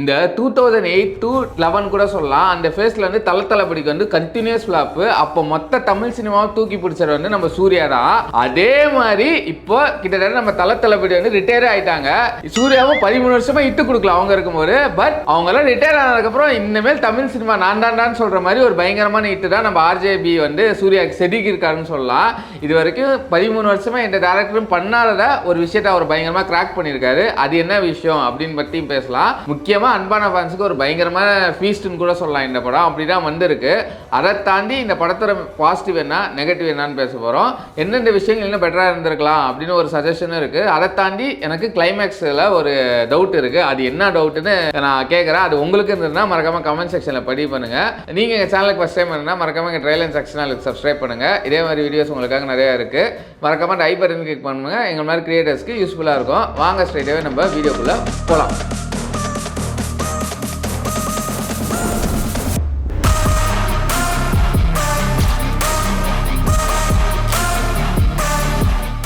இந்த 2008 to 11 கூட சொல்லலாம். அந்த ஃபேஸ்ல வந்து தலத்தளபதிக்கு வந்து கண்டினியூஸ் ஃபிளாப். அப்போ மொத்த தமிழ் சினிமாவை தூக்கி பிடிச்சது வந்து நம்ம சூர்யா தான். அதே மாதிரி இப்போ கிட்டத்தட்ட நம்ம தலத்தளபதி வந்து ரிட்டையர் ஆயிட்டாங்க. சூர்யாவும் 13 வருஷமா இட்டு கொடுக்கல அவங்க இருக்கும்போது. பட் அவங்க எல்லாம் ரிட்டையர் ஆனதுக்கப்புறம் இனிமேல் தமிழ் சினிமா நான் தான்டான்னு சொல்ற மாதிரி ஒரு பயங்கரமான இட்டு தான் நம்ம ஆர்ஜேபி வந்து சூர்யாவுக்கு செதுக்கி இருக்காருன்னு சொல்லலாம். இது வரைக்கும் 13 வருஷமா எந்த டேரக்டரும் பண்ணாத ஒரு விஷயத்தை அவர் பயங்கரமா கிராக் பண்ணியிருக்காரு. அது என்ன விஷயம் அப்படின்னு பற்றியும் பேசலாம். முக்கியமாக அன்பான ஃபேன்ஸுக்கு ஒரு பயங்கரமான ஃபீஸ்ட்னு கூட சொல்லலாம் இந்த படம். அப்படிதான் வந்திருக்கு. அதை தாண்டி இந்த படத்தோட பாசிட்டிவ் என்ன நெகட்டிவ் என்னன்னு பேச போகிறோம். எந்தெந்த விஷயங்கள் இன்னும் பெட்டராக இருந்திருக்கலாம் அப்படின்னு ஒரு சஜஷனும் இருக்குது. அதை தாண்டி எனக்கு கிளைமேக்ஸில் ஒரு டவுட் இருக்குது. அது என்ன டவுட்டுன்னு நான் கேட்குறேன். அது உங்களுக்கு இருந்ததுன்னா மறக்காமல் கமெண்ட் செக்ஷனில் பதிவு பண்ணுங்கள். நீங்கள் எங்கள் சேனலுக்கு ஃபஸ்ட் டைம் இருந்தால் மறக்காமல் எங்கள் ட்ரைலர் செக்ஷனுக்கு சப்ஸ்கிரைப் பண்ணுங்கள். இதே மாதிரி வீடியோஸ் உங்களுக்காக நிறையா இருக்குது. மறக்காமல் ஐ பட்டன் கிளிக் பண்ணுங்கள். எங்கள் மாதிரி கிரியேட்டர்ஸ்க்கு யூஸ்ஃபுல்லாக இருக்கும். வாங்க ஸ்ட்ரைட்டாகவே நம்ம வீடியோக்குள்ளே போகலாம்.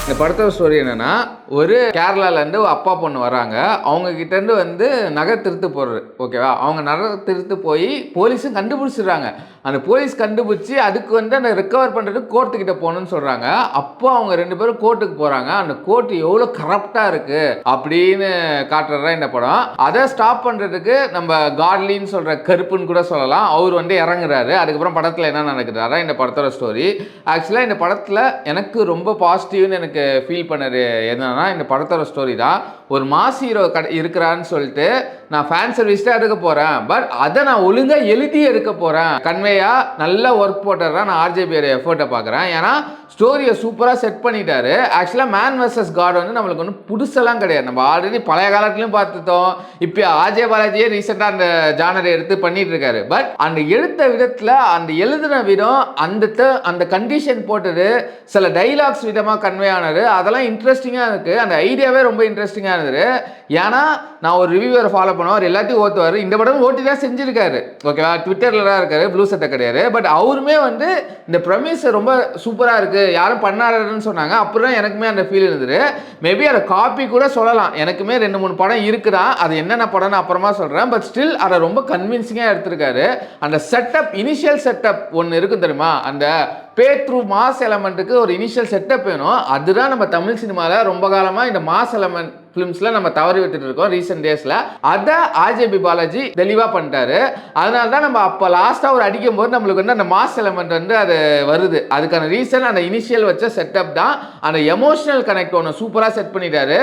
இந்த படத்தோட ஸ்டோரி என்னன்னா, ஒரு கேரளாலேருந்து அப்பா பொண்ணு வராங்க. அவங்க கிட்டேருந்து வந்து நகை திருத்து போடுறது, ஓகேவா? அவங்க நகை திருத்து போய் போலீஸும் கண்டுபிடிச்சிடுறாங்க. அந்த போலீஸ் கண்டுபிடிச்சி அதுக்கு வந்து அந்த ரெக்கவர் பண்ணுறதுக்கு கோர்ட்டுக்கிட்ட போகணும்னு சொல்கிறாங்க. அப்போ அவங்க 2 பேரும் கோர்ட்டுக்கு போகிறாங்க. அந்த கோர்ட் எவ்வளோ கரப்டாக இருக்குது அப்படின்னு காட்டுறதா இந்த படம். அதை ஸ்டாப் பண்ணுறதுக்கு நம்ம காட்லின்னு சொல்கிற கருப்புன்னு கூட சொல்லலாம், அவர் வந்து இறங்குறாரு. அதுக்கப்புறம் படத்தில் என்ன நடக்குறாரா இந்த படத்தோட ஸ்டோரி. ஆக்சுவலாக இந்த படத்தில் எனக்கு ரொம்ப பாசிட்டிவ்னு எனக்கு ஃபீல் பண்ணது என்னன்னா, இந்த படத்தோட ஸ்டோரி தான். ஒரு மாஸ் ஹீரோ இருக்கிறான்னு சொல்லிட்டு நான் ஃபேன் சர்வீஸ் தான் எடுக்க போகிறேன். பட் அதை நான் ஒழுங்காக எழுதி எடுக்க போகிறேன். கன்வேயாக நல்ல ஒர்க் போட்டர் தான் நான் ஆர்ஜேபியோட எஃபர்ட்டை பார்க்குறேன். ஏன்னா ஸ்டோரியை சூப்பராக செட் பண்ணிட்டாரு. ஆக்சுவலாக மேன் வர்சஸ் காட் வந்து நம்மளுக்கு ஒன்றும் புதுசெல்லாம் கிடையாது. நம்ம ஆல்ரெடி பழைய காலத்துலையும் பார்த்துட்டோம். இப்போ ஆர்ஜே பாலாஜியே ரீசெண்டாக அந்த ஜானரை எடுத்து பண்ணிட்டு இருக்காரு. பட் அந்த எடுத்த விதத்தில், அந்த எழுதின விதம், அந்த கண்டிஷன் போட்டது, சில டைலாக்ஸ் விதமாக கன்வே ஆனது, அதெல்லாம் இன்ட்ரெஸ்டிங்காக இருக்குது. அந்த ஐடியாவே ரொம்ப இன்ட்ரெஸ்டிங்காக இருந்தது. ஏன்னா நான் ஒரு ரிவ்யூவரை ஃபாலோ பண்ணுவார், எல்லாத்தையும் ஓட்டுவார். இந்த படம் ஓட்டி தான் செஞ்சிருக்காரு, ஓகேவா? ட்விட்டரில் தான் இருக்காரு, ப்ளூ சட்டை கிடையாது. பட் அவருமே வந்து இந்த ப்ரமிஸ் ரொம்ப சூப்பராக இருக்குது, யாரும் பண்ணாருன்னு சொன்னாங்க. அப்புறம் எனக்குமே அந்த ஃபீல் இருந்தது. மேபி அதை காப்பி கூட சொல்லலாம். எனக்குமே 2-3 படம் இருக்குதான், அது என்னென்ன படம்னு அப்புறமா சொல்கிறேன். பட் ஸ்டில் அதை ரொம்ப கன்வின்சிங்காக எடுத்திருக்காரு. அந்த செட்டப், இனிஷியல் செட்டப் ஒன்று இருக்கும் தெரியுமா? அந்த பே த்ரூ மாஸ் எலமெண்ட்டுக்கு ஒரு இனிஷியல் செட்டப் வேணும். அதுதான் நம்ம தமிழ் சினிமாவில் ரொம்ப காலமாக இந்த மாஸ் எலமெண்ட் ஃபிலிம்ஸில் நம்ம தவறி விட்டுட்டு இருக்கோம் ரீசெண்ட் டேஸில். அதை ஆர்ஜேபி பாலாஜி தெளிவாக பண்ணிட்டாரு. அதனால தான் நம்ம அப்போ லாஸ்ட்டாக ஒரு அடிக்கும் போது நம்மளுக்கு வந்து அந்த மாஸ் எலமெண்ட் வந்து அது வருது. அதுக்கான ரீசன் அந்த இனிஷியல் வச்ச செட்டப் தான். அந்த எமோஷனல் கனெக்ட் ஒன்று சூப்பராக செட் பண்ணிட்டாரு.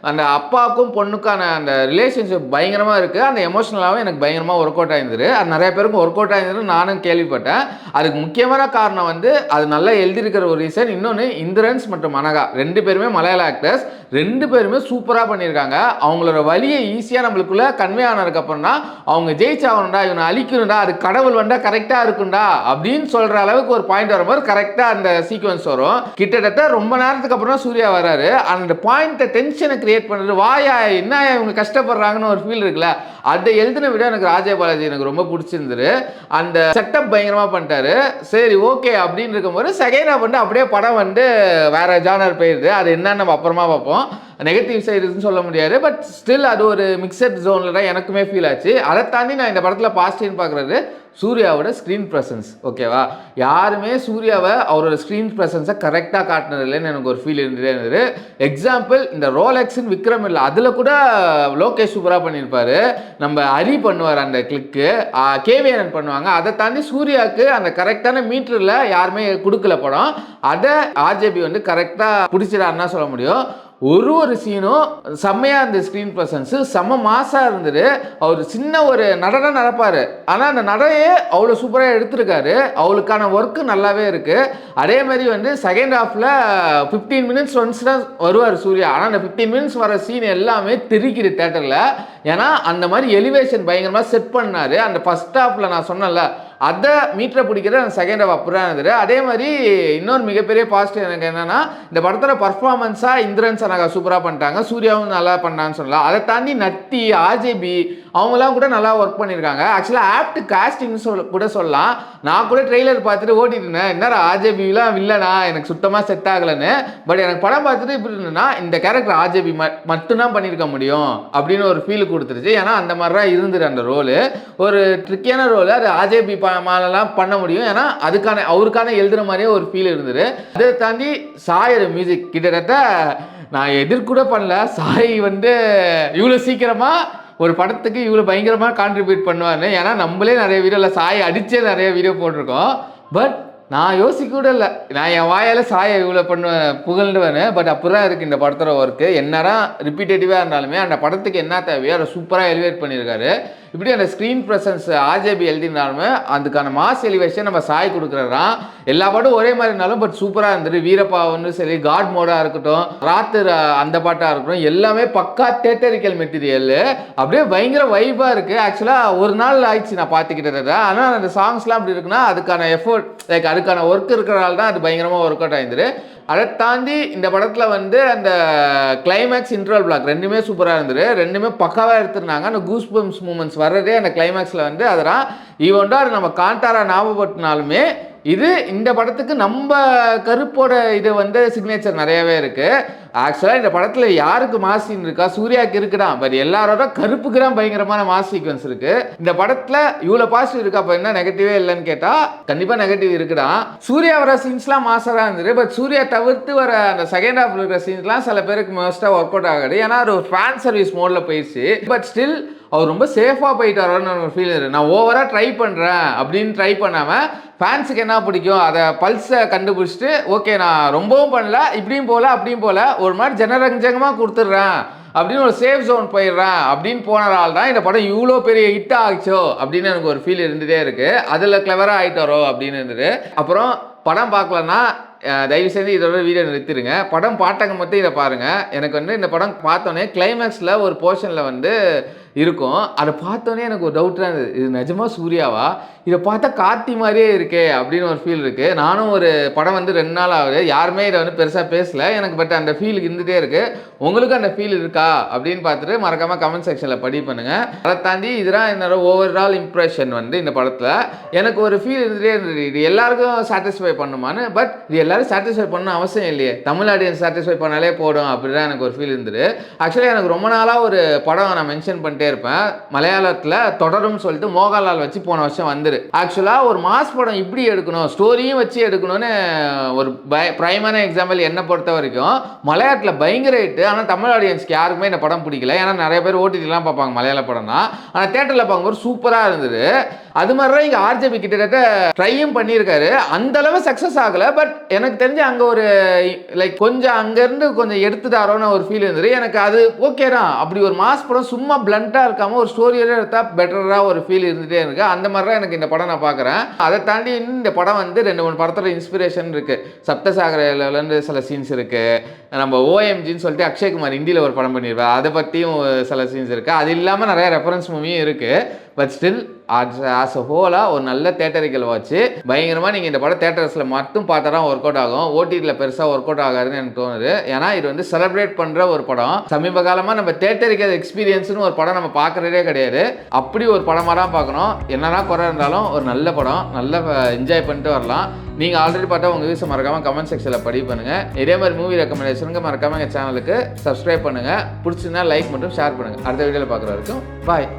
அந்த அப்பாவுக்கும் பொண்ணுக்கான அந்த ரிலேஷன்ஷிப் பயங்கரமாக இருக்குது. அந்த எமோஷனலாகவும் எனக்கு பயங்கரமாக ஒர்க் அவுட் ஆயிருந்தது. அது நிறைய பேருக்கும் ஒர்க் அவுட் ஆயிருந்தது நானும் கேள்விப்பட்டேன். அதுக்கு முக்கியமான காரணம் வந்து அது நல்லா எழுதியிருக்கிற ஒரு ரீசன். இன்னொன்று, இந்திரன்ஸ் மற்றும் அனகா 2 பேருமே மலையாள ஆக்டர்ஸ். 2 பேருமே சூப்பராக பண்ணியிருக்காங்க. அவங்களோட வழியை ஈஸியாக நம்மளுக்குள்ள கன்வே ஆனதுக்கப்புறம் தான் அவங்க ஜெயிச்சாகணும்டா, இவனை அழிக்கணும்டா, அது கடவுள் வந்தால் கரெக்டாக இருக்கும்டா அப்படின்னு சொல்கிற அளவுக்கு ஒரு பாயிண்ட் வரும்போது கரெக்டாக அந்த சீக்வன்ஸ் வரும். கிட்டத்தட்ட ரொம்ப நேரத்துக்கு அப்புறம் சூர்யா வராரு. அந்த பாயிண்ட்டை டென்ஷனை கிரியேட் பண்ணுறது, வாயா என்ன இவங்க கஷ்டப்படுறாங்கன்னு ஒரு ஃபீல் இருக்குல்ல, அதை எழுதின விட எனக்கு ராஜே பாலாஜி எனக்கு ரொம்ப பிடிச்சிருந்தது. அந்த செட்டப் பயங்கரமாக பண்ணிட்டாரு. சரி, ஓகே அப்படின்னு இருக்கும்போது செகண்ட் ஹாஃப் வந்து அப்படியே படம் வந்து வேற ஜானர் போயிடுது. அது என்னன்னு நம்ம அப்புறமா பார்ப்போம். நெகட்டிவ் சைடுன்னு சொல்ல முடியாது. பட் ஸ்டில் அது ஒரு மிக்சட் ஜோனில் தான் எனக்குமே ஃபீல் ஆச்சு. அதை தாண்டி நான் இந்த படத்தில் பாசிட்டிவ்னு பார்க்குறது சூர்யாவோட ஸ்க்ரீன் ப்ரெசன்ஸ், ஓகேவா? யாருமே சூர்யாவை அவரோட ஸ்க்ரீன் ப்ரெசன்ஸை கரெக்டாக காட்டினது இல்லைன்னு எனக்கு ஒரு ஃபீல் இருந்தது. எக்ஸாம்பிள், இந்த ரோலெக்ஸின் விக்ரம் இல்லை, அதில் கூட லோகேஷ் சூப்பராக பண்ணியிருப்பார். நம்ம ஹரி பண்ணுவார் அந்த கிளிக்கு, கேவிஎன் பண்ணுவாங்க. அதை தாண்டி சூர்யாவுக்கு அந்த கரெக்டான மீட்டரில் யாருமே கொடுக்கல படம். அதை ஆர்ஜேபி வந்து கரெக்டாக பிடிச்சிடாருன்னா சொல்ல முடியும். ஒரு சீனும் செம்மையாக இருந்த ஸ்க்ரீன் ப்ரெசன்ஸு செம்ம மாசாக இருந்தது. அவர் சின்ன ஒரு நடனம் நடப்பார், ஆனால் அந்த நடையே அவ்வளோ சூப்பராக எடுத்திருக்காரு. அவளுக்கான ஒர்க்கு நல்லாவே இருக்குது. அதே மாதிரி வந்து செகண்ட் ஹாஃபில் 15 மினிட்ஸ் ஒன்ஸ் தான் வருவார் சூர்யா. ஆனால் அந்த 15 மினிட்ஸ் வர சீன் எல்லாமே தெரிக்குது தேட்டரில். ஏன்னா அந்த மாதிரி எலிவேஷன் பயங்கரமாக செட் பண்ணார். அந்த ஃபஸ்ட் ஹாஃபில் நான் சொன்னேன்ல, அதை மீட்டரை பிடிக்கிற அந்த செகண்ட் ஹாஃப் அப்புறம் இருந்தது. அதே மாதிரி இன்னொரு மிகப்பெரிய பாசிட்டிவ் எனக்கு என்னன்னா, இந்த படத்தோட பர்ஃபார்மன்ஸாக இந்திரன் சனகா சூப்பராக பண்ணிட்டாங்க, சூர்யாவும் நல்லா பண்ணான்னு சொல்லலாம். அதை தாண்டி நட்டி, ஆர்ஜேபி அவங்களாம் கூட நல்லா ஒர்க் பண்ணியிருக்காங்க. ஆக்சுவலாக ஆப்ட் காஸ்டிங்னு கூட சொல்லலாம். நான் கூட ட்ரெய்லர் பார்த்துட்டு ஓட்டிட்டு இருந்தேன், என்னடா ஆர்ஜேபிலாம் இல்லைனா எனக்கு சுத்தமாக செட் ஆகலைன்னு. பட் எனக்கு படம் பார்த்துட்டு இப்படி இருந்ததுன்னா இந்த கேரக்டர் ஆர்ஜேபி மட்டும்தான் பண்ணியிருக்க முடியும் அப்படின்னு ஒரு ஃபீல் கொடுத்துருச்சு. ஏன்னா அந்த மாதிரி தான் இருந்துரு அந்த ரோலு, ஒரு ட்ரிக்கியான ரோலு. அது ஆர்ஜேபி மாலெல்லாம் பண்ண முடியும், ஏன்னா அவருக்கான எழுதுற மாதிரியே ஒரு ஃபீல் இருந்தது. அதை தாண்டி சாயோட மியூசிக் கிட்டத்தட்ட நான் எதிர்கூட பண்ணல. சாய் வந்து இவ்வளோ சீக்கிரமாக ஒரு படத்துக்கு இவ்வளோ பயங்கரமாக கான்ட்ரிபியூட் பண்ணுவார்னு. ஏன்னா நம்மளே நிறைய வீடியோவில் சாய் அடித்தே நிறைய வீடியோ போட்டிருக்கோம். பட் நான் யோசிக்க கூட இல்லை, நான் என் வாயால் சாயை இவ்வளோ புகழ்ந்துவேன்னு. பட் அப்படி தான் இருக்குது இந்த படத்தோட ஒர்க்கு. என்னதான் ரிப்பீட்டேட்டிவாக இருந்தாலுமே அந்த படத்துக்கு என்ன தேவையோ அதை சூப்பராக எலிவேட் பண்ணியிருக்காரு. இப்படி அந்த ஸ்க்ரீன் ப்ரெசன்ஸ் ஆர்ஜேபி எழுதினாலுமே அதுக்கான மாஸ் எலிவேஷன் நம்ம சாய் கொடுக்குறதான். எல்லா பாட்டும் ஒரே மாதிரி இருந்தாலும் பட் சூப்பராக இருந்தது. வீரப்பாவன்னு சரி, காட் மோடாக இருக்கட்டும், ராத்திர அந்த பாட்டாக இருக்கட்டும், எல்லாமே பக்கா தேட்டரிக்கல் மெட்டீரியல். அப்படியே பயங்கர வைப்பாக இருக்குது. ஆக்சுவலாக ஒரு நாள் ஆயிடுச்சு நான் பார்த்துக்கிட்டது. ஆனால் அந்த சாங்ஸ்லாம் அப்படி இருக்குன்னா அதுக்கான எஃபோர்ட், லைக் அதுக்கான ஒர்க் இருக்கிறனால தான் அது பயங்கரமாக ஒர்க் அவுட் ஆயிருந்தது. அதை தாண்டி இந்த படத்தில் வந்து அந்த கிளைமேக்ஸ், இன்ட்ரோல் பிளாக் ரெண்டுமே சூப்பராக இருந்தது. ரெண்டுமே பக்காவாக எடுத்துருந்தாங்க. அந்த கூஸ் பம்ப்ஸ் மூமெண்ட்ஸ் வர்றதே அந்த கிளைமேக்ஸில் வந்து அதெல்லாம் ஈவெண்ட்டாக அது நம்ம காண்டாரா ஞாபகப்படுத்தினாலுமே இது இந்த படத்துக்கு நம்ம கருப்போட இது வந்து சிக்னேச்சர் நிறையவே இருக்குது. ஆக்சுவலாக இந்த படத்தில் யாருக்கு மாஸ் சீன் இருக்கா, சூர்யாவுக்கு இருக்குடா. பட் எல்லாரோட கருப்புக்கு தான் பயங்கரமான மாஸ் சீக்வன்ஸ் இருக்குது. இந்த படத்தில் இவ்வளோ பாசிட்டிவ் இருக்கா, அப்போ என்ன நெகட்டிவே இல்லைன்னு கேட்டால் கண்டிப்பாக நெகட்டிவ் இருக்குடா. சூர்யா வர சீன்ஸ்லாம் மாசாக இருந்தது. பட் சூர்யா தவிர்த்து வர அந்த செகண்ட் ஹாஃப் இருக்கிற சீன்ஸ்லாம் சில பேருக்கு மோஸ்ட்டாக ஒர்க் அவுட் ஆகாது. ஏன்னா அது ஒரு ஃபேன் சர்வீஸ் மோடில் போயிடுச்சு. பட் ஸ்டில் அவர் ரொம்ப சேஃபாக போயிட்டாரோன்னு ஒரு ஃபீல் இருக்குது. நான் ஓவராக ட்ரை பண்ணுறேன் அப்படின்னு ட்ரை பண்ணாமல் ஃபேன்ஸுக்கு என்ன பிடிக்கும் அதை பல்ஸை கண்டுபிடிச்சிட்டு, ஓகே நான் ரொம்பவும் பண்ணல, இப்படியும் போகல அப்படியும் போகல, ஒரு மாதிரி ஜனரஞ்சகமாக கொடுத்துட்றேன் அப்படின்னு ஒரு சேஃப் ஜோன் போயிடுறேன் அப்படின்னு போனதால் தான் இந்த படம் இவ்வளோ பெரிய ஹிட் ஆகிச்சோ அப்படின்னு எனக்கு ஒரு ஃபீல் இருந்துகிட்டே இருக்குது. அதில் கிளவராக ஆகிட்டாரோ அப்படின்னு இருந்தது. அப்புறம் படம் பார்க்கலன்னா தயவு செஞ்சு இதோட வீடியோ நிறுத்திடுங்க. படம் பாட்டங்க மட்டும் இதை பாருங்கள். எனக்கு வந்து இந்த படம் பார்த்தோன்னே கிளைமேக்ஸில் ஒரு போர்ஷனில் வந்து இருக்கும், அதை பார்த்தோன்னே எனக்கு ஒரு டவுட்டாக இருந்தது, இது நிஜமாக சூர்யாவா, இதை பார்த்தா கார்த்தி மாதிரியே இருக்கே அப்படின்னு ஒரு ஃபீல் இருக்குது. நானும் ஒரு படம் வந்து 2 நாள் ஆகுது, யாருமே இதை வந்து பெருசாக பேசலை எனக்கு. பட் அந்த ஃபீல் இருந்துகிட்டே இருக்குது. உங்களுக்கு அந்த ஃபீல் இருக்கா அப்படின்னு பார்த்துட்டு மறக்காமல் கமெண்ட் செக்ஷனில் பதிவு பண்ணுங்கள். அதை தாண்டி இதெல்லாம் என்னோட ஓவரால் இம்ப்ரெஷன் வந்து இந்த படத்தில் எனக்கு ஒரு ஃபீல் இருந்துகிட்டே இருந்தது. இது எல்லாருக்கும் சாட்டிஸ்ஃபை பண்ணுமான்னு. பட் இது எல்லாரும் சாட்டிஸ்ஃபை பண்ணணும் அவசியம் இல்லையே, தமிழ் ஆடியன்ஸ் சாட்டிஸ்ஃபை பண்ணாலே போடும் அப்படி தான் எனக்கு ஒரு ஃபீல் இருந்தது. ஆக்சுவலாக எனக்கு ரொம்ப நாளாக ஒரு படம் நான் மென்ஷன் பண்ணிட்டே இருப்பேன், மலையாளத்தில் தொடரும் சொல்லிட்டு மோகன்லால் வச்சு போன வருஷம் வந்துரு. ஆக்சுவலாக ஒரு மாஸ் படம் இப்படி எடுக்கணும், ஸ்டோரியும் வச்சு எடுக்கணும்னு ஒரு பிரைமான எக்ஸாம்பிள் என்னை பொறுத்த வரைக்கும் மலையாளத்தில் பயங்கர ஹிட். ஆனால் தமிழ் ஆடியன்ஸ்க்கு யாருக்குமே இந்த படம் பிடிக்கல. ஏன்னா நிறைய பேர் ஓடிடிலாம் பார்ப்பாங்க மலையாள படம்னா, ஆனால் தேட்டரில் பார்க்கும்போது சூப்பராக இருந்தது. அது மாதிரி தான் இங்கே ஆர்ஜேபி கிட்டத்தட்ட ட்ரையும் பண்ணியிருக்காரு. அந்த அளவு சக்ஸஸ் ஆகலை. பட் எனக்கு தெரிஞ்சு அங்கே ஒரு லைக் கொஞ்சம் அங்கேருந்து கொஞ்சம் எடுத்துட்டாரோன்னு ஒரு ஃபீல் இருந்தது எனக்கு. அது ஓகே தான், அப்படி ஒரு மாஸ் படம் சும்மா பிளண்ட்டாக இருக்காமல் ஒரு ஸ்டோரியோட எடுத்தால் பெட்டராக ஒரு ஃபீல் இருந்துகிட்டே இருக்கு. அந்த மாதிரி தான் எனக்கு இந்த படம் நான் பார்க்குறேன். அதை தாண்டி இந்த படம் வந்து 2-3 படத்தோட இன்ஸ்பிரேஷன் இருக்குது. சப்தசாகரிலேருந்து சில சீன்ஸ் இருக்குது. நம்ம ஓஎம்ஜின்னு சொல்லிட்டு அக்ஷய்குமார் ஹிந்தியில் ஒரு படம் பண்ணியிருப்பேன், அதை பற்றியும் சில சீன்ஸ் இருக்குது. அது இல்லாமல் நிறைய ரெஃபரன்ஸ் மூவியும் இருக்குது. பட் ஸ்டில் ஆஸ் அ ஹோலாக ஒரு நல்ல தேட்டரிக்கல் வாட்ச்சு. பயங்கரமாக நீங்கள் இந்த படம் தேட்டர்ஸில் மட்டும் பார்த்தா தான் ஒர்க் அவுட் ஆகும், ஓடிடியில் பெருசாக ஒர்க் அவுட் ஆகாதுன்னு எனக்கு தோணுது. ஏன்னா இது வந்து செலிப்ரேட் பண்ணுற ஒரு படம். சமீப காலமாக நம்ம தேட்டரிக்கல் எக்ஸ்பீரியன்ஸ்னு ஒரு படம் நம்ம பார்க்குறதே கிடையாது. அப்படி ஒரு படமாக தான் பார்க்கணும். என்னதான் குறை இருந்தாலும் ஒரு நல்ல படம், நல்ல என்ஜாய் பண்ணிட்டு வரலாம். நீங்கள் ஆல்ரெடி பார்த்தா உங்கள் வியூஸை மறக்காமல் கமெண்ட் செக்ஷனில் பதிவு பண்ணுங்கள். இதே மாதிரி மூவி ரெக்கமெண்டேஷனுக்கு மறக்காமல் எங்கள் சேனலுக்கு சப்ஸ்கிரைப் பண்ணுங்கள். பிடிச்சிருந்தா லைக் மட்டும் ஷேர் பண்ணுங்கள். அடுத்த வீடியோவில் பார்க்குற வரைக்கும் பாய்.